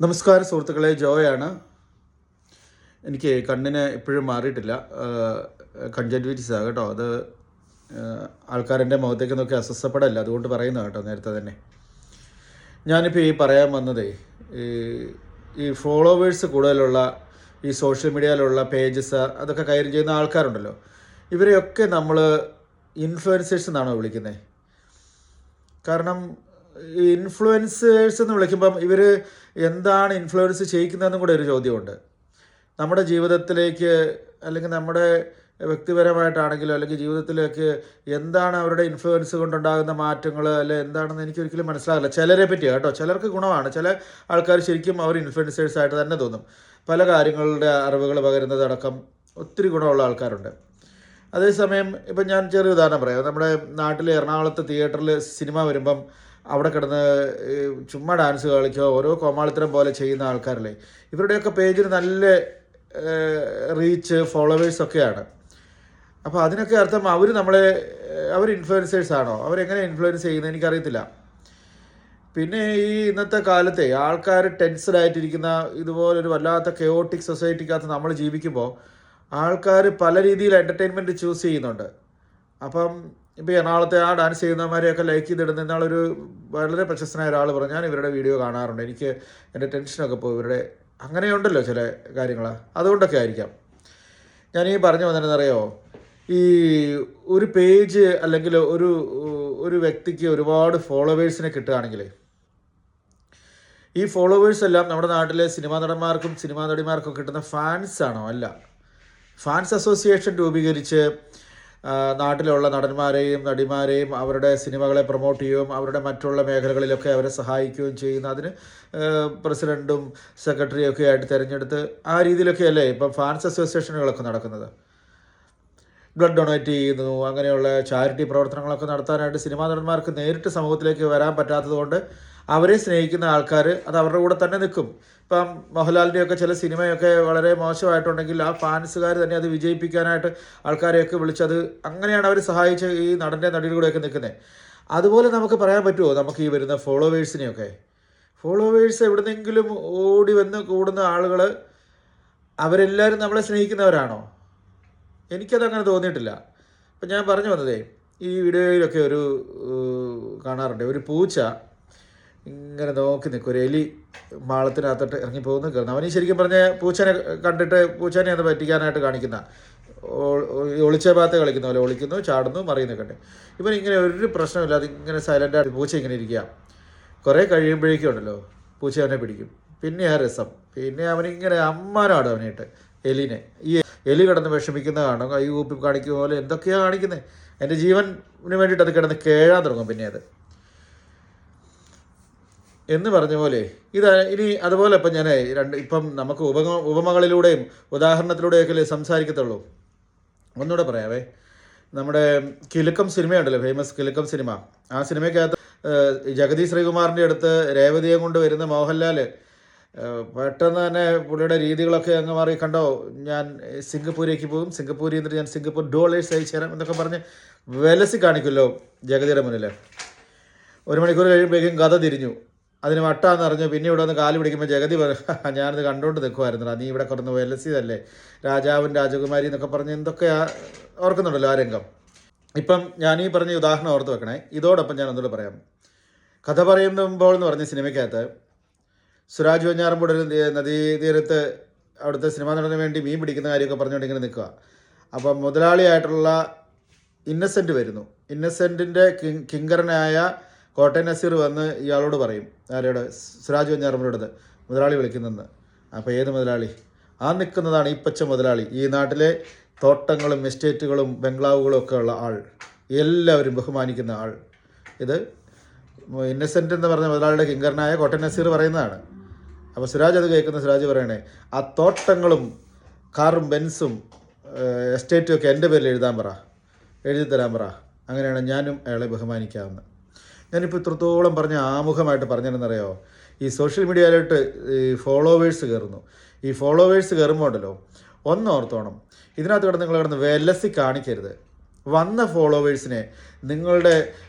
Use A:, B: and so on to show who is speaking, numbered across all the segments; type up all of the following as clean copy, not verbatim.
A: നമസ്കാരം സുഹൃത്തുക്കളെ, ജോയാണ്. എനിക്ക് കണ്ണിന് ഇപ്പോഴും മാറിയിട്ടില്ല. കൺജക്റ്റിവിറ്റീസാണ് കേട്ടോ. അത് ആൾക്കാരെൻ്റെ മുഖത്തേക്ക് നോക്കി അസ്വസ്ഥപ്പെടല്ല, അതുകൊണ്ട് പറയുന്നത് കേട്ടോ നേരത്തെ തന്നെ. ഞാനിപ്പോൾ ഈ പറയാൻ വന്നതേ, ഈ ഫോളോവേഴ്സ് കൂടുതലുള്ള ഈ സോഷ്യൽ മീഡിയയിലുള്ള പേജസ് അതൊക്കെ കൈകാര്യം ചെയ്യുന്ന ആൾക്കാരുണ്ടല്ലോ, ഇവരെയൊക്കെ നമ്മൾ ഇൻഫ്ലുവൻസേഴ്സ് എന്നാണോ വിളിക്കുന്നത്? കാരണം ഈ ഇൻഫ്ലുവൻസേഴ്സ് എന്ന് വിളിക്കുമ്പം ഇവർ എന്താണ് ഇൻഫ്ലുവൻസ് ചെയ്യിക്കുന്നതെന്നും കൂടെ ഒരു ചോദ്യമുണ്ട്. നമ്മുടെ ജീവിതത്തിലേക്ക് അല്ലെങ്കിൽ നമ്മുടെ വ്യക്തിപരമായിട്ടാണെങ്കിലും അല്ലെങ്കിൽ ജീവിതത്തിലേക്ക് എന്താണ് അവരുടെ ഇൻഫ്ലുവൻസ് കൊണ്ടുണ്ടാകുന്ന മാറ്റങ്ങൾ അല്ലെ എന്താണെന്ന് എനിക്കൊരിക്കലും മനസ്സിലാകില്ല. ചിലരെ പറ്റി കേട്ടോ, ചിലർക്ക് ഗുണമാണ്. ചില ആൾക്കാർ ശരിക്കും അവർ ഇൻഫ്ലുവൻസേഴ്സായിട്ട് തന്നെ തോന്നും. പല കാര്യങ്ങളുടെ അറിവുകൾ പകരുന്നതടക്കം ഒത്തിരി ഗുണമുള്ള ആൾക്കാരുണ്ട്. അതേസമയം ഇപ്പം ഞാൻ ചെറിയ ഉദാഹരണം പറയാം. നമ്മുടെ നാട്ടിൽ എറണാകുളത്ത് തിയേറ്ററിൽ സിനിമ വരുമ്പം അവിടെ കിടന്ന് ചുമ്മാ ഡാൻസ് കളിക്കുക, ഓരോ കോമാളിത്തരം പോലെ ചെയ്യുന്ന ആൾക്കാരല്ലേ, ഇവരുടെയൊക്കെ പേജിന് നല്ല റീച്ച് ഫോളോവേഴ്സൊക്കെയാണ്. അപ്പോൾ അതിനൊക്കെ അർത്ഥം അവർ ഇൻഫ്ലുവൻസേഴ്സാണോ? അവരെങ്ങനെ ഇൻഫ്ലുവൻസ് ചെയ്യുന്നത് എനിക്കറിയത്തില്ല. പിന്നെ ഈ ഇന്നത്തെ കാലത്തെ ആൾക്കാർ ടെൻസ്ഡ് ആയിട്ടിരിക്കുന്ന ഇതുപോലൊരു വല്ലാത്ത കെയോട്ടിക് സൊസൈറ്റിക്കകത്ത് നമ്മൾ ജീവിക്കുമ്പോൾ ആൾക്കാർ പല രീതിയിൽ എൻ്റർടൈൻമെൻറ്റ് ചൂസ് ചെയ്യുന്നുണ്ട്. അപ്പം ഇപ്പോൾ എറണാകുളത്തെ ആ ഡാൻസ് ചെയ്യുന്നവരെയൊക്കെ ലൈക്ക് ചെയ്തിടുന്ന എന്നാളൊരു വളരെ പ്രശസ്തനായ ഒരാൾ പറഞ്ഞു, ഞാൻ ഇവരുടെ വീഡിയോ കാണാറുണ്ട്, എനിക്ക് എൻ്റെ ടെൻഷനൊക്കെ പോകും ഇവരുടെ. അങ്ങനെയുണ്ടല്ലോ ചില കാര്യങ്ങൾ, അതുകൊണ്ടൊക്കെ ആയിരിക്കാം. ഞാൻ ഈ പറഞ്ഞു വന്നതെന്നറിയോ, ഈ ഒരു പേജ് അല്ലെങ്കിൽ ഒരു വ്യക്തിക്ക് ഒരുപാട് ഫോളോവേഴ്സിനെ കിട്ടുകയാണെങ്കിൽ ഈ ഫോളോവേഴ്സ് എല്ലാം നമ്മുടെ നാട്ടിലെ സിനിമാ നടന്മാർക്കും സിനിമാ നടിമാർക്കും കിട്ടുന്ന ഫാൻസാണോ? അല്ല. ഫാൻസ് അസോസിയേഷൻ രൂപീകരിച്ച് നാട്ടിലുള്ള നടന്മാരെയും നടിമാരെയും അവരുടെ സിനിമകളെ പ്രൊമോട്ട് ചെയ്യുകയും അവരുടെ മറ്റുള്ള മേഖലകളിലൊക്കെ അവരെ സഹായിക്കുകയും ചെയ്യുന്ന, അതിന് പ്രസിഡൻറ്റും സെക്രട്ടറിയും ഒക്കെ ആയിട്ട് തിരഞ്ഞെടുത്ത് ആ രീതിയിലൊക്കെയല്ലേ ഇപ്പം ഫാൻസ് അസോസിയേഷനുകളൊക്കെ നടക്കുന്നത്. ബ്ലഡ് ഡൊണേറ്റ് ചെയ്യുന്നു, അങ്ങനെയുള്ള ചാരിറ്റി പ്രവർത്തനങ്ങളൊക്കെ നടത്താനായിട്ട് സിനിമാ നടന്മാർക്ക് നേരിട്ട് സമൂഹത്തിലേക്ക് വരാൻ പറ്റാത്തത് കൊണ്ട് അവരെ സ്നേഹിക്കുന്ന ആൾക്കാർ അത് അവരുടെ കൂടെ തന്നെ നിൽക്കും. ഇപ്പം മോഹൻലാലിൻ്റെയൊക്കെ ചില സിനിമയൊക്കെ വളരെ മോശമായിട്ടുണ്ടെങ്കിൽ ആ ഫാൻസുകാർ തന്നെ അത് വിജയിപ്പിക്കാനായിട്ട് ആൾക്കാരെയൊക്കെ വിളിച്ചത് അങ്ങനെയാണ് അവർ സഹായിച്ച് ഈ നടൻ്റെ നടിയിലൂടെയൊക്കെ നിൽക്കുന്നത്. അതുപോലെ നമുക്ക് പറയാൻ പറ്റുമോ നമുക്ക് ഈ വരുന്ന ഫോളോവേഴ്സിനെയൊക്കെ? ഫോളോവേഴ്സ് എവിടുന്നെങ്കിലും ഓടി വന്ന് കൂടുന്ന ആളുകൾ അവരെല്ലാവരും നമ്മളെ സ്നേഹിക്കുന്നവരാണോ? എനിക്കതങ്ങനെ തോന്നിയിട്ടില്ല. ഇപ്പം ഞാൻ പറഞ്ഞു വന്നതേ, ഈ വീഡിയോയിലൊക്കെ കാണാറുണ്ട്, ഒരു പൂച്ച ഇങ്ങനെ നോക്കി നിൽക്കും, ഒരു എലി മാളത്തിനകത്തോട്ട് ഇറങ്ങിപ്പോകുന്നു കയറുന്നു. അവന് ശരിക്കും പറഞ്ഞ പൂച്ചനെ കണ്ടിട്ട് പൂച്ചനെ ഒന്ന് പറ്റിക്കാനായിട്ട് കാണിക്കുന്ന, ഒളിച്ച ഭാഗത്ത് കളിക്കുന്ന പോലെ ഒളിക്കുന്നു, ചാടുന്നു, മറിയുന്നൊക്കെ ഉണ്ട്. ഇവൻ ഇങ്ങനെ ഒരു പ്രശ്നമില്ല, അതിങ്ങനെ സൈലൻ്റായിട്ട് പൂച്ച ഇങ്ങനെ ഇരിക്കുക. കുറേ കഴിയുമ്പോഴേക്കും ഉണ്ടല്ലോ പൂച്ച അവനെ പിടിക്കും. പിന്നെ ആ രസം, പിന്നെ അവനിങ്ങനെ അമ്മാനാണ് അവനായിട്ട് എലിനെ. ഈ എലി കിടന്ന് വിഷമിക്കുന്നതാണോ, കൈ കൂപ്പി കാണിക്കുന്ന പോലെ എന്തൊക്കെയാണ് കാണിക്കുന്നത്. എൻ്റെ ജീവന് വേണ്ടിയിട്ട് അത് കിടന്ന് കേഴാൻ തുടങ്ങും പിന്നെ അത് എന്ന് പറഞ്ഞ പോലെ. ഇനി അതുപോലെ ഇപ്പം ഞാൻ ഇപ്പം നമുക്ക് ഉപമകളിലൂടെയും ഉദാഹരണത്തിലൂടെയൊക്കെ സംസാരിക്കത്തുള്ളൂ. ഒന്നുകൂടെ പറയാവേ, നമ്മുടെ കിലുക്കം സിനിമയുണ്ടല്ലോ, ഫേമസ് കിലുക്കം സിനിമ. ആ സിനിമയ്ക്കകത്ത് ജഗതി ശ്രീകുമാറിൻ്റെ അടുത്ത് രേവതിയെ കൊണ്ട് വരുന്ന മോഹൻലാൽ പെട്ടെന്ന് തന്നെ പുള്ളിയുടെ രീതികളൊക്കെ അങ്ങ് മാറി. കണ്ടോ, ഞാൻ സിംഗപ്പൂരേക്ക് പോകും, സിംഗപ്പൂരിൽ നിന്നിട്ട് ഞാൻ സിംഗപ്പൂർ ഡോളേഴ്സ് അയച്ചു തരാം എന്നൊക്കെ പറഞ്ഞ് വിലസി കാണിക്കുമല്ലോ ജഗതിയുടെ മുന്നിൽ. 1 മണിക്കൂർ കഴിയുമ്പോഴേക്കും കഥ തിരിഞ്ഞു, അതിന് വട്ടാന്ന് അറിഞ്ഞു. പിന്നെ ഇവിടെ വന്ന് കാല് പിടിക്കുമ്പോൾ ജഗതി ഞാനിത് കണ്ടുകൊണ്ട് നിൽക്കുമായിരുന്നടാ, നീ ഇവിടെ കുറഞ്ഞ് വിലസിയതല്ലേ, രാജാവും രാജകുമാരി എന്നൊക്കെ പറഞ്ഞ് എന്തൊക്കെയാ ഓർക്കുന്നുണ്ടല്ലോ ആ രംഗം. ഇപ്പം ഞാനീ പറഞ്ഞ ഉദാഹരണം ഓർത്ത് വെക്കണേ. ഇതോടൊപ്പം ഞാൻ ഒന്നുകൂടെ പറയാം. കഥ പറയുമ്പോൾ എന്ന് പറഞ്ഞ സിനിമയ്ക്കകത്ത് സുരാജ് വെഞ്ഞാറമ്പൂട് നദീതീരത്ത് അവിടുത്തെ സിനിമാ നടന് വേണ്ടി മീൻ പിടിക്കുന്ന കാര്യമൊക്കെ പറഞ്ഞുകൊണ്ട് ഇങ്ങനെ നിൽക്കുക. അപ്പം മുതലാളിയായിട്ടുള്ള ഇന്നസെൻറ്റ് വരുന്നു. ഇന്നസെൻറ്റിൻ്റെ കിങ്കരനായ കോട്ടയം നസീർ വന്ന് ഇയാളോട് പറയും, ആരോട്? സുരാജ് വെഞ്ഞാറമ്പൂടത് മുതലാളി വിളിക്കുന്നെന്ന്. അപ്പോൾ ഏത് മുതലാളി? ആ നിൽക്കുന്നതാണ് ഈ പച്ച മുതലാളി, ഈ നാട്ടിലെ തോട്ടങ്ങളും എസ്റ്റേറ്റുകളും ബംഗ്ലാവുകളും ഒക്കെ ഉള്ള ആൾ, എല്ലാവരും ബഹുമാനിക്കുന്ന ആൾ. ഇത് ഇന്നസെൻ്റ് എന്ന് പറഞ്ഞ മുതലാളിയുടെ കിങ്കരനായ കോട്ടയം നസീർ പറയുന്നതാണ്. അപ്പോൾ സുരാജ് അത് കേൾക്കുന്ന സുരാജ് പറയണേ, ആ തോട്ടങ്ങളും കാറും ബെൻസും എസ്റ്റേറ്റും ഒക്കെ എൻ്റെ പേരിൽ എഴുതി തരാൻ പറ, അങ്ങനെയാണ് ഞാനും അയാളെ ബഹുമാനിക്കാമെന്ന്. ഞാനിപ്പോൾ ഇത്രത്തോളം പറഞ്ഞ ആമുഖമായിട്ട് പറഞ്ഞതെന്നറിയോ, ഈ സോഷ്യൽ മീഡിയയിലോട്ട് ഈ ഫോളോവേഴ്സ് കയറുന്നു. ഈ ഫോളോവേഴ്സ് കയറുമ്പോൾ ഉണ്ടല്ലോ, ഒന്നോർത്തോണം, ഇതിനകത്ത് നിങ്ങൾ കിടന്ന് വിലസി കാണിക്കരുത്. വന്ന ഫോളോവേഴ്സിനെ നിങ്ങളുടെ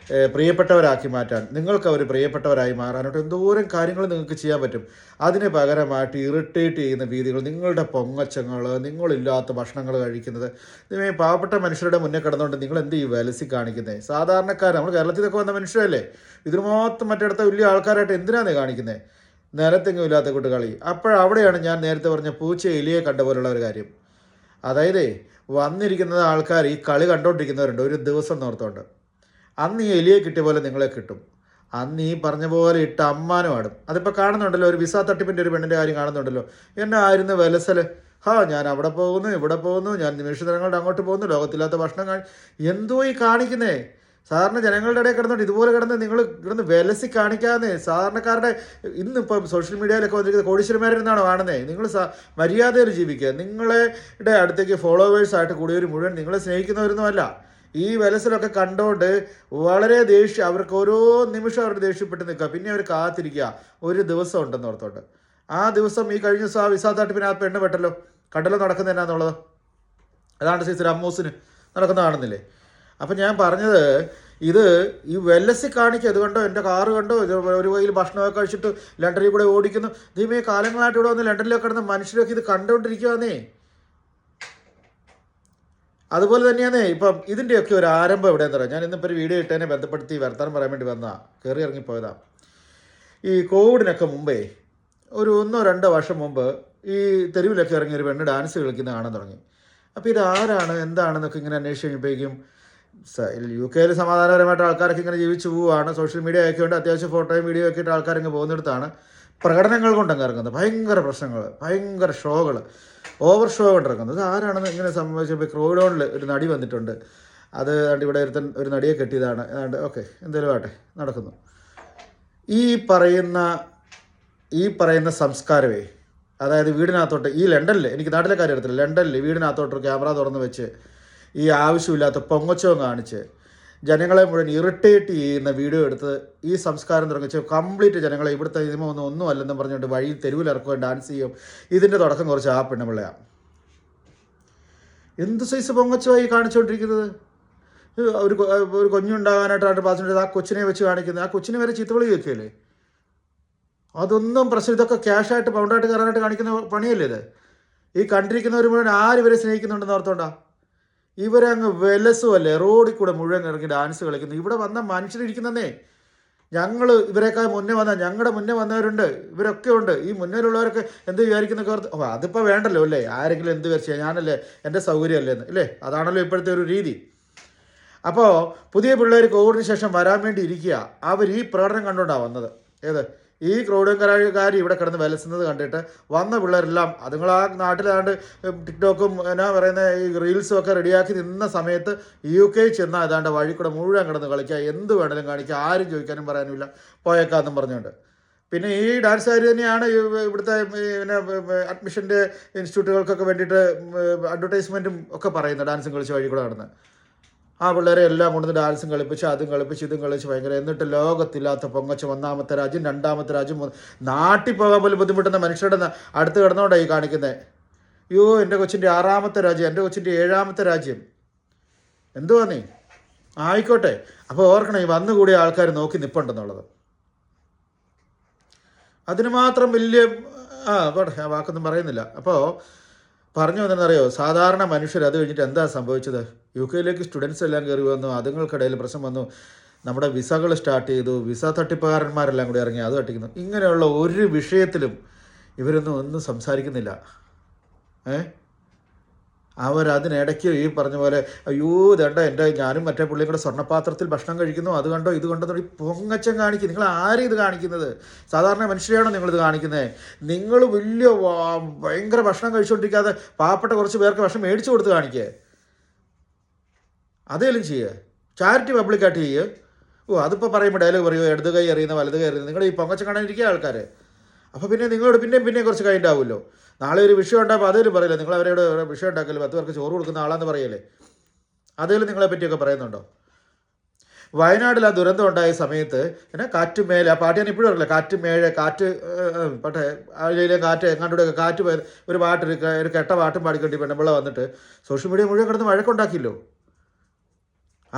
A: പ്രിയപ്പെട്ടവരാക്കി മാറ്റാൻ, നിങ്ങൾക്ക് അവർ പ്രിയപ്പെട്ടവരായി മാറാനായിട്ട് എന്തോരം കാര്യങ്ങൾ നിങ്ങൾക്ക് ചെയ്യാൻ പറ്റും. അതിന് പകരമായിട്ട് ഇറിറ്റേറ്റ് ചെയ്യുന്ന രീതികൾ, നിങ്ങളുടെ പൊങ്ങച്ചങ്ങൾ, നിങ്ങളില്ലാത്ത ഭക്ഷണങ്ങൾ കഴിക്കുന്നത്, ഇതിനെ പാവപ്പെട്ട മനുഷ്യരുടെ മുന്നേ കിടന്നുകൊണ്ട് നിങ്ങൾ എന്ത് ഈ വിലസി കാണിക്കുന്നത്? സാധാരണക്കാർ, നമ്മൾ കേരളത്തിൽ നിന്നൊക്കെ വന്ന മനുഷ്യരല്ലേ, ഇതിന് മാത്രം മറ്റിടത്ത വലിയ ആൾക്കാരായിട്ട് എന്തിനാണ് കാണിക്കുന്നത്? നിലത്തെങ്ങും ഇല്ലാത്ത കുട്ടികളി. അപ്പോഴവിടെയാണ് ഞാൻ നേരത്തെ പറഞ്ഞ പൂച്ച എലിയെ കണ്ട പോലുള്ള ഒരു കാര്യം. അതായത് വന്നിരിക്കുന്ന ആൾക്കാർ ഈ കളി കണ്ടുകൊണ്ടിരിക്കുന്നവരുണ്ട് ഒരു ദിവസം നോർത്തോണ്ട്. അന്ന് ഈ എലിയെ കിട്ടിയ പോലെ നിങ്ങളെ കിട്ടും. അന്ന് ഈ പറഞ്ഞ പോലെ ഇട്ട് അമ്മാനും ആടും. അതിപ്പോൾ കാണുന്നുണ്ടല്ലോ, ഒരു വിസ തട്ടിപ്പിൻ്റെ ഒരു പെണ്ണിൻ്റെ കാര്യം കാണുന്നുണ്ടല്ലോ. എന്നെ ആയിരുന്നു വിലസൽ, ഞാൻ അവിടെ പോകുന്നു, ഇവിടെ പോകുന്നു, ഞാൻ നിമിഷതരങ്ങളുടെ അങ്ങോട്ട് പോകുന്നു, ലോകത്തില്ലാത്ത ഭക്ഷണം എന്തോ ഈ കാണിക്കുന്നേ. സാധാരണ ജനങ്ങളുടെ ഇടയിൽ കിടന്നുകൊണ്ട് ഇതുപോലെ കിടന്ന് നിങ്ങൾ കിടന്ന് വിലസി കാണിക്കാതെ സാധാരണക്കാരുടെ ഇന്നിപ്പം സോഷ്യൽ മീഡിയയിലൊക്കെ വന്നിരിക്കുന്നത് കോടീശ്വരന്മാരെന്നാണ് കാണുന്നത്. നിങ്ങൾ മര്യാദയിൽ ജീവിക്കുക. നിങ്ങളുടെ അടുത്തേക്ക് ഫോളോവേഴ്സായിട്ട് കൂടിയവർ മുഴുവൻ നിങ്ങളെ സ്നേഹിക്കുന്നവരൊന്നുമല്ല. ഈ വിലസിലൊക്കെ കണ്ടുകൊണ്ട് വളരെ ദേഷ്യം, അവർക്ക് ഓരോ നിമിഷം അവരുടെ ദേഷ്യപ്പെട്ട് നിൽക്കുക. പിന്നെ അവർ കാത്തിരിക്കുക ഒരു ദിവസം ഉണ്ടെന്ന് ഓർത്തോണ്ട്. ആ ദിവസം ഈ കഴിഞ്ഞ ദിവസം ആ വിസ തട്ടിപ്പിനകത്ത് പെണ്ണ് പെട്ടല്ലോ, കണ്ടല്ലോ നടക്കുന്നത് എന്നാന്നുള്ളത്. അതാണ് സീസർ അമ്മൂസിന് നടക്കുന്ന കാണുന്നില്ലേ. അപ്പം ഞാൻ പറഞ്ഞത്, ഇത് ഈ വെല്ലസി കാണിക്കുക. അതുകൊണ്ടോ എൻ്റെ കാറ് കണ്ടോ, ഒരു കയ്യിൽ ഭക്ഷണമൊക്കെ കഴിച്ചിട്ട് ലണ്ടനിൽ കൂടെ ഓടിക്കുന്നു. ദൈവമേ, കാലങ്ങളായിട്ട് ഇവിടെ വന്ന് ലണ്ടനിലൊക്കെ കിടന്ന് മനുഷ്യരൊക്കെ ഇത് കണ്ടുകൊണ്ടിരിക്കുകയാന്നേ. അതുപോലെ തന്നെയാന്നേ ഇപ്പം ഇതിൻ്റെയൊക്കെ ഒരു ആരംഭം എവിടെയെന്ന് പറയാം. ഞാൻ ഇന്നിപ്പോൾ ഒരു വീഡിയോ ഇട്ടതിനെ ബന്ധപ്പെടുത്തി വർത്തമാനം പറയാൻ വേണ്ടി കയറി ഇറങ്ങിപ്പോയതാണ്. ഈ കോവിഡിനൊക്കെ മുമ്പേ ഒരു 1-2 വർഷം മുമ്പ് ഈ തെരുവിലൊക്കെ ഇറങ്ങി ഒരു പെണ്ണ് ഡാൻസ് കളിക്കുന്ന കാണാൻ തുടങ്ങി. അപ്പോൾ ഇത് ആരാണ് എന്താണെന്നൊക്കെ ഇങ്ങനെ അന്വേഷിച്ച് കഴിയുമ്പോഴേക്കും UK സമാധാനപരമായിട്ട് ആൾക്കാരൊക്കെ ഇങ്ങനെ ജീവിച്ചു പോവുകയാണ്. സോഷ്യൽ മീഡിയ ഒക്കെ ഉണ്ട്, അത്യാവശ്യം ഫോട്ടോയും വീഡിയോ ഒക്കെ ഇട്ട് ആൾക്കാരിങ്ങനെ പോകുന്നിടത്താണ് പ്രകടനങ്ങൾ കൊണ്ടങ്ങ് ഇറങ്ങുന്നത്. ഭയങ്കര പ്രശ്നങ്ങൾ, ഭയങ്കര ഷോകൾ, ഓവർ ഷോ കൊണ്ടിറങ്ങുന്നത്. ഇത് ആരാണെന്ന് ഇങ്ങനെ സംഭവിച്ചപ്പോൾ ക്രോഡോണിൽ ഒരു നടി വന്നിട്ടുണ്ട്. അത് ഇവിടെ ഒരു നടിയെ കെട്ടിയതാണ്. ഓക്കെ, എന്തെങ്കിലും ആട്ടെ, നടക്കുന്നു. ഈ പറയുന്ന സംസ്കാരമേ, അതായത് വീടിനകത്തോട്ട് ഈ ലണ്ടനിൽ, എനിക്ക് നാട്ടിലെ കാര്യം എടുത്തില്ല, ലണ്ടനിൽ വീടിനകത്തോട്ട് ക്യാമറ തുറന്ന് വെച്ച് ഈ ആവശ്യമില്ലാത്ത പൊങ്ങച്ചവും കാണിച്ച് ജനങ്ങളെ മുഴുവൻ ഇറിറ്റേറ്റ് ചെയ്യുന്ന വീഡിയോ എടുത്ത് ഈ സംസ്കാരം തുടങ്ങിച്ച് കംപ്ലീറ്റ് ജനങ്ങളെ ഇവിടുത്തെ ഒന്നും അല്ലെന്നും പറഞ്ഞുകൊണ്ട് വഴി തെരുവിലിറക്കുകയും ഡാൻസ് ചെയ്യും. ഇതിൻ്റെ തുടക്കം കുറച്ച് ആ പെണ്ണുപിള്ളയാണ്. എന്ത് സൈസ് പൊങ്ങച്ചമായി കാണിച്ചുകൊണ്ടിരിക്കുന്നത്? ഒരു കുഞ്ഞുണ്ടാകാനായിട്ടാണ് പാസിൻ്റെ ആ കൊച്ചിനെ വെച്ച് കാണിക്കുന്നത്. ആ കൊച്ചിനെ വരെ ചീത്തവിളി വെക്കുകയല്ലേ? അതൊന്നും പ്രശ്നം. ഇതൊക്കെ ക്യാഷായിട്ട് പൗണ്ടായിട്ട് കയറാനായിട്ട് കാണിക്കുന്ന പണിയല്ലേ ഇത്? ഈ കണ്ടിരിക്കുന്നവർ മുഴുവൻ ആരിവരെ സ്നേഹിക്കുന്നുണ്ടെന്ന് ഓർത്തോണ്ടാ? ഇവരങ്ങ് വെലസുമല്ലേ, റോഡിൽ കൂടെ മുഴുവൻ ഇറങ്ങി ഡാൻസ് കളിക്കുന്നു. ഇവിടെ വന്ന മനുഷ്യരിരിക്കുന്നതേ, ഞങ്ങൾ ഇവരെക്കാൾ മുന്നേ ഞങ്ങളുടെ മുന്നേ വന്നവരുണ്ട്, ഇവരൊക്കെ ഉണ്ട്. ഈ മുന്നിലുള്ളവരൊക്കെ എന്ത് വിചാരിക്കുന്നൊക്കെ അതിപ്പോൾ വേണ്ടല്ലോ അല്ലേ, ആരെങ്കിലും എന്ത് വിചാരിച്ചാൽ ഞാനല്ലേ, എൻ്റെ സൗകര്യമല്ലേ എന്ന് അല്ലേ? അതാണല്ലോ ഇപ്പോഴത്തെ ഒരു രീതി. അപ്പോൾ പുതിയ പിള്ളേർ കോവിഡിന് ശേഷം വരാൻ വേണ്ടി ഇരിക്കുക. അവർ ഈ പ്രകടനം കണ്ടുകൊണ്ടാണ് വന്നത്. ഏത് ഈ ക്രൗഡുകാർ ഇവിടെ കിടന്ന് വിലസുന്നത് കണ്ടിട്ട് വന്ന പിള്ളേരെല്ലാം അതുങ്ങൾ ആ നാട്ടിലാണ്ട് ടിക്ടോക്കും എന്നാ പറയുന്ന ഈ റീൽസും ഒക്കെ റെഡിയാക്കി നിന്ന സമയത്ത് UK ചെന്നാൽ ഏതാണ്ട് വഴി കൂടെ മുഴുവൻ കിടന്ന് കളിക്കുക, എന്ത് വേണമെങ്കിലും കാണിക്കുക, ആരും ചോദിക്കാനും പറയാനുമില്ല, പോയേക്കാന്നും പറഞ്ഞുകൊണ്ട്. പിന്നെ ഈ ഡാൻസുകാർ തന്നെയാണ് ഇവിടുത്തെ പിന്നെ അഡ്മിഷൻ്റെ ഇൻസ്റ്റിറ്റ്യൂട്ടുകൾക്കൊക്കെ വേണ്ടിയിട്ട് അഡ്വർടൈസ്മെൻറ്റും ഒക്കെ പറയുന്നത്, ഡാൻസും കളിച്ച് വഴി കൂടെ നടന്ന്. ആ പിള്ളേരെ എല്ലാം കൊണ്ടുവന്ന് ഡാൻസും കളിപ്പിച്ച് അതും കളിപ്പിച്ച് ഇതും കളിച്ച് ഭയങ്കര. എന്നിട്ട് ലോകത്തില്ലാത്ത പൊങ്ങച്ച 1-ാമത്തെ രാജ്യം 2-ാമത്തെ രാജ്യം നാട്ടിൽ പോകാൻ പോലും ബുദ്ധിമുട്ടുന്ന മനുഷ്യരുടെ അടുത്ത് കിടന്നുകൊണ്ടാണ് ഈ കാണിക്കുന്നത്. അയ്യോ, എൻ്റെ കൊച്ചിൻ്റെ 6-ാമത്തെ രാജ്യം, എൻ്റെ കൊച്ചിൻ്റെ 7-ാമത്തെ രാജ്യം. എന്തുവാ നീ? ആയിക്കോട്ടെ. അപ്പോൾ ഓർക്കണം, ഈ വന്നുകൂടിയ ആൾക്കാർ നോക്കി നിൽപ്പുണ്ടെന്നുള്ളത്. അതിന് മാത്രം വലിയ പോട്ടെ, ആ വാക്കൊന്നും പറയുന്നില്ല. അപ്പോൾ പറഞ്ഞു വന്നെന്നറിയോ, സാധാരണ മനുഷ്യർ അത് കഴിഞ്ഞിട്ട് എന്താ സംഭവിച്ചത്? UK സ്റ്റുഡൻസ് എല്ലാം കയറി വന്നു, അതുങ്ങൾക്കിടയിൽ പ്രശ്നം വന്നു, നമ്മുടെ വിസകൾ സ്റ്റാർട്ട് ചെയ്തു, വിസ തട്ടിപ്പുകാരന്മാരെല്ലാം കൂടി ഇറങ്ങി അത് തട്ടിക്കുന്നു. ഇങ്ങനെയുള്ള ഒരു വിഷയത്തിലും ഒന്നും സംസാരിക്കുന്നില്ല. അവരതിനിടയ്ക്ക് ഈ പറഞ്ഞ പോലെ അയ്യോ ഇതേണ്ട ഞാനും മറ്റേ പുള്ളിയും കൂടെ സ്വർണ്ണപാത്രത്തിൽ ഭക്ഷണം കഴിക്കുന്നു, അത് കണ്ടോ ഇത് കണ്ടോ ഈ പൊങ്ങച്ചം കാണിക്കും. നിങ്ങൾ ആരും ഇത് കാണിക്കുന്നത്? സാധാരണ മനുഷ്യരെയാണോ നിങ്ങളിത് കാണിക്കുന്നത്? നിങ്ങൾ വലിയ ഭയങ്കര ഭക്ഷണം കഴിച്ചുകൊണ്ടിരിക്കാതെ പാവപ്പെട്ട കുറച്ച് പേർക്ക് ഭക്ഷണം മേടിച്ചു കൊടുത്ത് കാണിക്കുക. അതേലും ചെയ്യുക, ചാരിറ്റി പബ്ലിക്കായിട്ട് ചെയ്യുക. അതിപ്പോൾ പറയുമ്പോൾ ഡയലോഗ് പറയുമോ, ഇടത് കൈ അറിയുന്ന വലത് കൈ അറിയുന്നത്. നിങ്ങൾ ഈ പൊങ്ങച്ചം കാണാനിരിക്കുക ആൾക്കാർ. അപ്പോൾ പിന്നെ നിങ്ങളോട് പിന്നെയും കുറച്ച് കൈ ഉണ്ടാവുമല്ലോ. നാളെ ഒരു വിഷയം ഉണ്ടാകുമ്പോൾ അതേലും പറയില്ല, നിങ്ങൾ അവരോട് വിഷയം ഉണ്ടാക്കല്ലോ, 10 പേർക്ക് ചോറ് കൊടുക്കുന്ന ആളാന്ന് പറയല്ലേ, അതേലും നിങ്ങളെ പറ്റിയൊക്കെ പറയുന്നുണ്ടോ? വയനാട്ടിൽ ആ ദുരന്തം ഉണ്ടായ സമയത്ത് കാറ്റ് മേലെ, ആ പാട്ട് ഞാൻ ഇപ്പോഴും അറിയില്ല, കാറ്റ് മേലെ കാറ്റ് പട്ടെ അതിലെ കാറ്റ് എങ്ങാണ്ടൂടെയൊക്കെ കാറ്റ് ഒരു പാട്ട് ഒരു കെട്ട പാട്ടും പാടിക്കൊണ്ടി പെണ്ണുമ്പിള്ള വന്നിട്ട് സോഷ്യൽ മീഡിയ മുഴുവൻ കിടന്ന് വഴക്കുണ്ടാക്കിയല്ലോ.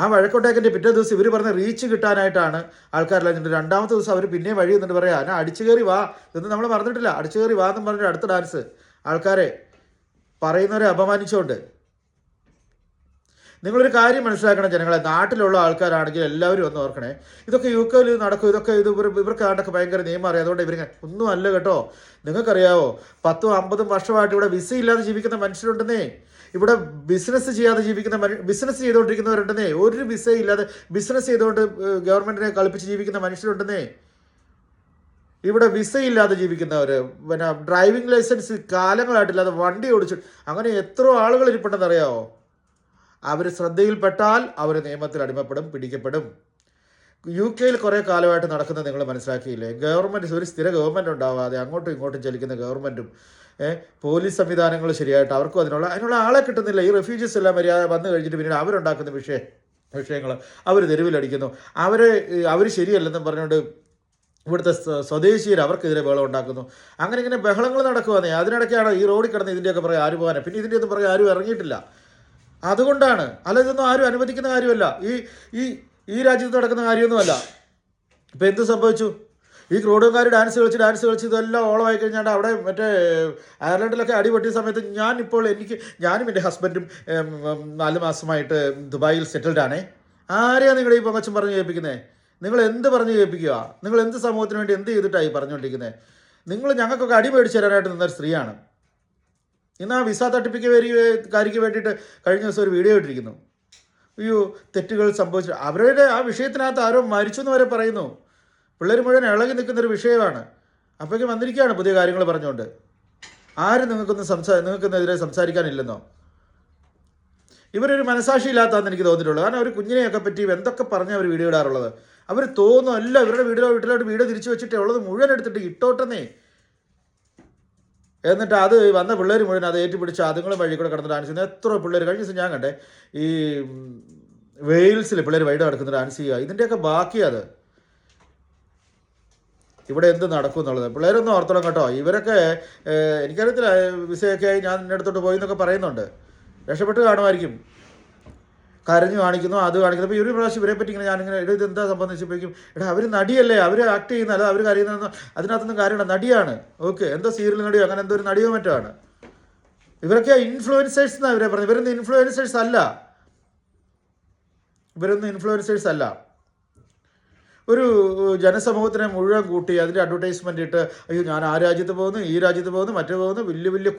A: ആ വഴക്കുണ്ടാക്കിൻ്റെ പിറ്റേ ദിവസം ഇവർ പറഞ്ഞ റീച്ച് കിട്ടാനായിട്ടാണ് ആൾക്കാരെല്ലാം ചെന്നിട്ട് രണ്ടാമത്തെ ദിവസം അവർ പിന്നെയും വഴി എന്നിട്ട് പറയാം ഞാൻ അടിച്ചു കയറി വാ ഇതൊന്നും നമ്മൾ മറന്നിട്ടില്ല, അടിച്ചു കയറി വാ എന്നും പറഞ്ഞിട്ട് അടുത്ത ഡാൻസ് ആൾക്കാരെ പറയുന്നവരെ അപമാനിച്ചുകൊണ്ട്. നിങ്ങളൊരു കാര്യം മനസ്സിലാക്കണം ജനങ്ങളെ, നാട്ടിലുള്ള ആൾക്കാരാണെങ്കിൽ എല്ലാവരും ഒന്ന് ഓർക്കണേ, ഇതൊക്കെ UK നടക്കും, ഇതൊക്കെ ഇവർക്ക് ആണ്ടൊക്കെ ഭയങ്കര നിയമം അറിയാം, അതുകൊണ്ട് ഇവരിങ്ങനെ ഒന്നും അല്ല കേട്ടോ. നിങ്ങൾക്കറിയാവോ 10-50 വർഷമായിട്ട് ഇവിടെ വിസ ഇല്ലാതെ ജീവിക്കുന്ന മനുഷ്യരുണ്ടെന്നേ, ഇവിടെ ബിസിനസ് ചെയ്യാതെ ജീവിക്കുന്ന ബിസിനസ് ചെയ്തുകൊണ്ടിരിക്കുന്നവരുണ്ടെന്നേ, ഒരു വിസ ഇല്ലാതെ ബിസിനസ് ചെയ്തുകൊണ്ട് ഗവൺമെൻറ്റിനെ കളിപ്പിച്ച് ജീവിക്കുന്ന മനുഷ്യരുണ്ടെന്നേ. ഇവിടെ വിസ ഇല്ലാതെ ജീവിക്കുന്നവർ, പിന്നെ ഡ്രൈവിംഗ് ലൈസൻസ് കാലങ്ങളായിട്ടില്ലാതെ വണ്ടി ഓടിച്ചു അങ്ങനെ എത്രയോ ആളുകൾ ഇരിപ്പുണ്ടെന്നറിയാമോ. അവർ ശ്രദ്ധയിൽപ്പെട്ടാൽ അവർ നിയമത്തിൽ അടിമപ്പെടും, പിടിക്കപ്പെടും. UK കുറേ കാലമായിട്ട് നടക്കുന്നത് നിങ്ങൾ മനസ്സിലാക്കിയില്ലേ? ഗവൺമെൻറ് ഒരു സ്ഥിര ഗവൺമെൻറ് ഉണ്ടാവാതെ അങ്ങോട്ടും ഇങ്ങോട്ടും ചലിക്കുന്ന ഗവൺമെൻറ്റും പോലീസ് സംവിധാനങ്ങൾ ശരിയായിട്ട് അവർക്കും അതിനുള്ള ആളെ കിട്ടുന്നില്ല. ഈ റെഫ്യൂജീസ് എല്ലാം വന്നു കഴിഞ്ഞിട്ട് പിന്നീട് അവരുണ്ടാക്കുന്ന വിഷയങ്ങൾ അവർ തെരുവിലടിക്കുന്നു. അവർ ശരിയല്ലെന്നും പറഞ്ഞുകൊണ്ട് ഇവിടുത്തെ സ്വദേശീയർ അവർക്കെതിരെ ബഹളം ഉണ്ടാക്കുന്നു. അങ്ങനെ ഇങ്ങനെ ബഹളങ്ങൾ നടക്കുവാന്നേ. അതിനിടയ്ക്കാണ് ഈ റോഡിൽ കിടന്ന് ഇതിൻ്റെയൊക്കെ പറയാം ആര് പോകാനാണ്, പിന്നെ ഇതിൻ്റെ ഒന്നും പറയാൻ ആരും ഇറങ്ങിയിട്ടില്ല. അതുകൊണ്ടാണ്, അല്ല ഇതൊന്നും ആരും അനുവദിക്കുന്ന കാര്യമല്ല, ഈ രാജ്യത്ത് നടക്കുന്ന കാര്യമൊന്നുമല്ല. ഇപ്പം എന്ത് സംഭവിച്ചു? ഈ ക്രൂഡുകാർ ഡാൻസ് കളിച്ച് ഇതെല്ലാം ഓളമായി കഴിഞ്ഞാൽ അവിടെ മറ്റേ അയർലൻഡിലൊക്കെ അടിപൊട്ടിയ സമയത്ത് ഞാനും എൻ്റെ ഹസ്ബൻഡും 4 മാസമായിട്ട് ദുബായിൽ സെറ്റിൽഡാണേ. ആരെയാണ് നിങ്ങളുടെ ഈ പൊങ്ങച്ചം പറഞ്ഞു കേൾപ്പിക്കുന്നത്? നിങ്ങൾ എന്ത് പറഞ്ഞു കേൾപ്പിക്കുക? നിങ്ങൾ എന്ത് സമൂഹത്തിന് വേണ്ടി എന്ത് ചെയ്തിട്ടായി പറഞ്ഞുകൊണ്ടിരിക്കുന്നത്? നിങ്ങൾ ഞങ്ങൾക്കൊക്കെ അടി മേടിച്ച് തരാനായിട്ട് നിന്നൊരു സ്ത്രീയാണ്. ഇന്ന് ആ വിസ തട്ടിപ്പിക്കാരിക്ക് വേണ്ടിയിട്ട് കഴിഞ്ഞ ദിവസം ഒരു വീഡിയോ ഇട്ടിരിക്കുന്നു. അയ്യോ തെറ്റുകൾ സംഭവിച്ചു, അവരുടെ ആ വിഷയത്തിനകത്ത് ആരോ മരിച്ചു എന്ന് വരെ പറയുന്നു. പിള്ളേർ മുഴുവൻ ഇളകി നിൽക്കുന്നൊരു വിഷയമാണ്. അപ്പോഴേക്കും വന്നിരിക്കുകയാണ് പുതിയ കാര്യങ്ങൾ പറഞ്ഞുകൊണ്ട്. ആരും നിങ്ങൾക്കൊന്നെതിരെ സംസാരിക്കാനില്ലെന്നോ? ഇവരൊരു മനസാക്ഷി ഇല്ലാത്തതെന്ന് എനിക്ക് തോന്നിയിട്ടുള്ളൂ. കാരണം അവർ കുഞ്ഞിനെയൊക്കെ പറ്റി എന്തൊക്കെ പറഞ്ഞാൽ അവർ വീഡിയോ ഇടാറുള്ളത്. അവർ തോന്നുമല്ല ഇവരുടെ വീട്ടിലോട്ട് വീഡിയോ തിരിച്ചു വെച്ചിട്ട് ഉള്ളത് മുഴുവൻ എടുത്തിട്ട് ഇട്ടോട്ടെന്നേ. എന്നിട്ട് അത് വന്ന പിള്ളേർ മുഴുവൻ അത് ഏറ്റുപിടിച്ച് അതുങ്ങളും വഴി കൂടെ കിടന്ന് ഡാൻസ് ചെയ്യുന്നത്. എത്ര പിള്ളേർ കഴിഞ്ഞ ദിവസം ഞാൻ കണ്ടേ, ഈ വെയിൽസിൽ പിള്ളേർ വൈഡ് കിടക്കുന്ന ഡാൻസ് ചെയ്യുക. ഇതിൻ്റെയൊക്കെ ബാക്കിയത് ഇവിടെ എന്ത് നടക്കും എന്നുള്ളത് പിള്ളേരൊന്നും ഓർത്തോളം കേട്ടോ. ഇവരൊക്കെ എനിക്കറിയത്തില്ല, വിസയൊക്കെ ആയി ഞാൻ എൻ്റെ അടുത്തോട്ട് പോയി എന്നൊക്കെ പറയുന്നുണ്ട്. രക്ഷപ്പെട്ട് കാണുമായിരിക്കും. കരഞ്ഞു കാണിക്കുന്നു, അത് കാണിക്കുന്നു. അപ്പോൾ ഒരു പ്രാവശ്യം ഇവരെ പറ്റി ഇങ്ങനെ ഞാനിങ്ങനെ ഇത് എന്താ സംബന്ധിച്ചപ്പോഴേക്കും അവർ നടിയല്ലേ, അവർ ആക്ട് ചെയ്യുന്ന, അല്ല അവർ കരയുന്നതെന്ന് അതിനകത്തൊന്നും കാര്യമുണ്ട്. നടിയാണ്, ഓക്കെ, എന്തോ സീരിയൽ നടിയോ അങ്ങനെ എന്തോ ഒരു നടിയോ മറ്റോ ആണ്. ഇവരൊക്കെ ഇൻഫ്ലുവൻസേഴ്സ് എന്നാണ് ഇവരെ പറഞ്ഞത്. ഇവരൊന്നും ഇൻഫ്ലുവൻസേഴ്സ് അല്ല. ഒരു ജനസമൂഹത്തിനെ മുഴുവൻ കൂട്ടി അതിൻ്റെ അഡ്വർടൈസ്മെൻ്റ് ഇട്ട് അയ്യോ ഞാൻ ആ രാജ്യത്ത് പോകുന്നു, ഈ രാജ്യത്ത് പോകുന്നു, മറ്റു പോകുന്നു, വലിയ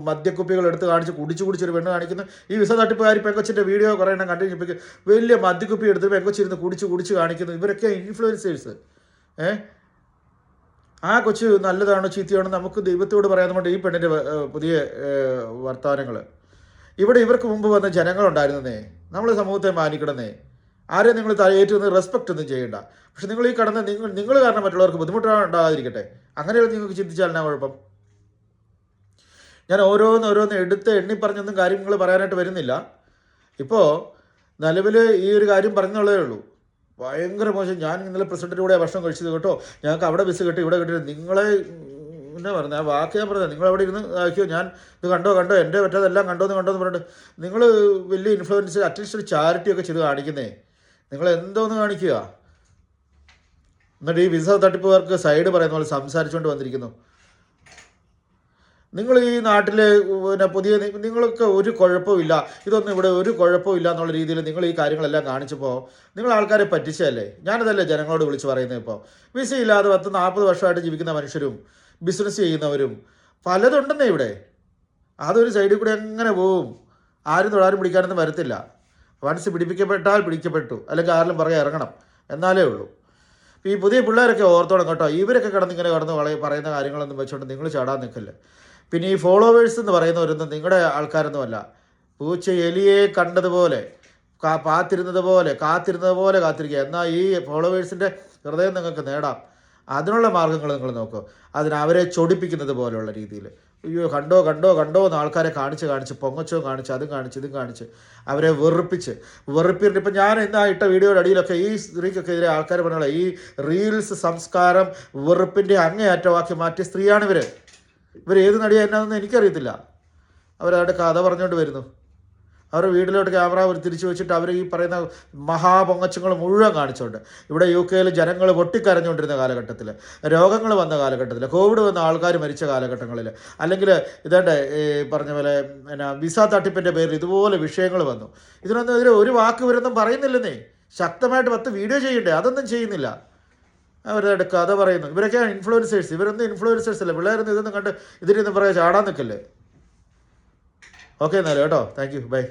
A: മദ്യക്കുപ്പികൾ എടുത്ത് കാണിച്ച് കുടിച്ചൊരു പെണ്ണ് കാണിക്കുന്നു. ഈ വിസ തട്ടിപ്പുകാരി പെങ്കൊച്ചിൻ്റെ വീഡിയോ കുറേ എണ്ണം കണ്ടു കഴിഞ്ഞപ്പോൾ വലിയ മദ്യക്കുപ്പി എടുത്ത് പെങ്കൊച്ചിരുന്ന് കുടിച്ച് കാണിക്കുന്നു. ഇവരൊക്കെ ഇൻഫ്ലുവൻസേഴ്സ്. ആ കൊച്ച് നല്ലതാണോ ചീത്തയാണോ നമുക്ക് ദൈവത്തോട് പറയാതെ ഈ പെണ്ണിൻ്റെ പുതിയ വർത്തമാനങ്ങൾ. ഇവിടെ ഇവർക്ക് മുമ്പ് വന്ന ജനങ്ങളുണ്ടായിരുന്നേ. നമ്മൾ സമൂഹത്തെ മാനിക്കണമെന്നേ. ആരെയും നിങ്ങൾ ഏറ്റവും റെസ്പെക്റ്റ് ഒന്നും ചെയ്യേണ്ട. പക്ഷെ നിങ്ങൾ ഈ കടന്ന് നിങ്ങൾ കാരണം മറ്റുള്ളവർക്ക് ബുദ്ധിമുട്ടുണ്ടാകാതിരിക്കട്ടെ. അങ്ങനെയുള്ള നിങ്ങൾക്ക് ചിന്തിച്ചാൽ എന്നാ കുഴപ്പം? ഞാൻ ഓരോന്ന് എടുത്ത് എണ്ണിപ്പറഞ്ഞൊന്നും കാര്യങ്ങൾ പറയാനായിട്ട് വരുന്നില്ല. ഇപ്പോൾ നിലവിൽ ഈ ഒരു കാര്യം പറഞ്ഞുള്ളതേ ഉള്ളൂ. ഭയങ്കര മോശം. ഞാൻ ഇന്നലെ പ്രസിഡൻറ്റിൻ്റെ കൂടെ ഭക്ഷണം കഴിച്ചത് കേട്ടോ, ഞങ്ങൾക്ക് അവിടെ ബസ് കിട്ടി, ഇവിടെ കിട്ടി. നിങ്ങളെ പിന്നെ പറഞ്ഞത് ആ വാക്ക് ഞാൻ പറഞ്ഞത്, നിങ്ങളവിടെ ഇരുന്ന് ആക്കിയോ, ഞാൻ ഇത് കണ്ടോ എൻ്റെ പറ്റാതെല്ലാം കണ്ടോന്ന് പറഞ്ഞിട്ട് നിങ്ങൾ വലിയ ഇൻഫ്ലുവൻസ് അറ്റ്ലീസ്റ്റ് ഒരു ചാരിറ്റിയൊക്കെ ചെയ്ത് കാണിക്കുന്നേ. നിങ്ങൾ എന്തോന്ന് കാണിക്കുക? എന്നിട്ട് ഈ വിസ തട്ടിപ്പുകാർക്ക് സൈഡ് പറയുന്ന പോലെ സംസാരിച്ചുകൊണ്ട് വന്നിരിക്കുന്നു. നിങ്ങൾ ഈ നാട്ടിൽ പിന്നെ നിങ്ങൾക്ക് ഒരു കുഴപ്പമില്ല, ഇതൊന്നും ഇവിടെ ഒരു കുഴപ്പമില്ല എന്നുള്ള രീതിയിൽ നിങ്ങൾ ഈ കാര്യങ്ങളെല്ലാം കാണിച്ചപ്പോൾ നിങ്ങൾ ആൾക്കാരെ പറ്റിച്ചതല്ലേ? ഞാനതല്ലേ ജനങ്ങളോട് വിളിച്ച് പറയുന്നത്. ഇപ്പോൾ വിസയില്ലാതെ 10-40 വർഷമായിട്ട് ജീവിക്കുന്ന മനുഷ്യരും ബിസിനസ് ചെയ്യുന്നവരും പലതുണ്ടെന്നേ ഇവിടെ. അതൊരു സൈഡിൽ കൂടെ എങ്ങനെ പോവും? ആരും തൊടാരും പിടിക്കാനൊന്നും വരത്തില്ല. വൺസ് പിടിപ്പിക്കപ്പെട്ടാൽ പിടിക്കപ്പെട്ടു, അല്ലെങ്കിൽ ആരെങ്കിലും പറയാൻ ഇറങ്ങണം, എന്നാലേ ഉള്ളൂ. ഈ പുതിയ പിള്ളേരൊക്കെ ഓർത്തോളം കേട്ടോ. ഇവരൊക്കെ ഇങ്ങനെ പറയുന്ന കാര്യങ്ങളൊന്നും വെച്ചുകൊണ്ട് നിങ്ങൾ ചാടാൻ നിൽക്കില്ല. പിന്നെ ഈ ഫോളോവേഴ്സ് എന്ന് പറയുന്നവരൊന്നും നിങ്ങളുടെ ആൾക്കാരൊന്നുമല്ല. പൂച്ച എലിയെ കണ്ടതുപോലെ കാത്തിരുന്നത് പോലെ കാത്തിരിക്കുക. എന്നാൽ ഈ ഫോളോവേഴ്സിൻ്റെ ഹൃദയം നിങ്ങൾക്ക് നേടാം. അതിനുള്ള മാർഗ്ഗങ്ങൾ നിങ്ങൾ നോക്കുക. അവരെ ചൊടിപ്പിക്കുന്നത് പോലെയുള്ള രീതിയിൽ അയ്യോ കണ്ടോ എന്ന് ആൾക്കാരെ കാണിച്ച് പൊങ്ങച്ചോ കാണിച്ച് അതും കാണിച്ച് അവരെ വെറുപ്പിച്ചിട്ട് ഇപ്പം ഞാൻ ഇട്ട വീഡിയോയുടെ അടിയിലൊക്കെ ഈ സ്ത്രീക്കൊക്കെ എതിരെ ആൾക്കാർ പറഞ്ഞോളെ ഈ റീൽസ് സംസ്കാരം വെറുപ്പിൻ്റെ അങ്ങേയറ്റമാക്കി മാറ്റിയ സ്ത്രീയാണ് ഇവർ ഏത് നടിയാണ് എന്നാണെന്ന് എനിക്കറിയത്തില്ല. അവരവരുടെ കഥ പറഞ്ഞുകൊണ്ട് വരുന്നു. അവരുടെ വീട്ടിലോട്ട് ക്യാമറ തിരിച്ചു വെച്ചിട്ട് അവർ ഈ പറയുന്ന മഹാപൊങ്ങച്ചങ്ങൾ മുഴുവൻ കാണിച്ചുകൊണ്ട് ഇവിടെ UK ജനങ്ങൾ പൊട്ടിക്കരഞ്ഞുകൊണ്ടിരുന്ന കാലഘട്ടത്തിൽ, രോഗങ്ങൾ വന്ന കാലഘട്ടത്തിൽ, കോവിഡ് വന്ന ആൾക്കാർ മരിച്ച കാലഘട്ടങ്ങളിൽ, അല്ലെങ്കിൽ ഇതേണ്ട ഈ പറഞ്ഞ പോലെ പിന്നെ വിസ തട്ടിപ്പിൻ്റെ പേരിൽ ഇതുപോലെ വിഷയങ്ങൾ വന്നു. ഇതിനൊന്നും എതിരെ ഒരു വാക്ക് ഇവരൊന്നും പറയുന്നില്ലെന്നേ. ശക്തമായിട്ട് 10 വീഡിയോ ചെയ്യണ്ടേ, അതൊന്നും ചെയ്യുന്നില്ല. അവരുടെ കഥ പറയുന്നു. ഇവരൊക്കെയാണ് ഇൻഫ്ലുവൻസേഴ്സ്. ഇവരൊന്നും ഇൻഫ്ലുവൻസേഴ്സ് അല്ല. പിള്ളേരൊന്നും ഇതൊന്നും കണ്ട് ഇതിനൊന്നും പറയാൻ ചാടാൻ നിൽക്കല്ലേ. ഓക്കെ എന്നാലും കേട്ടോ. Thank you. ബൈ.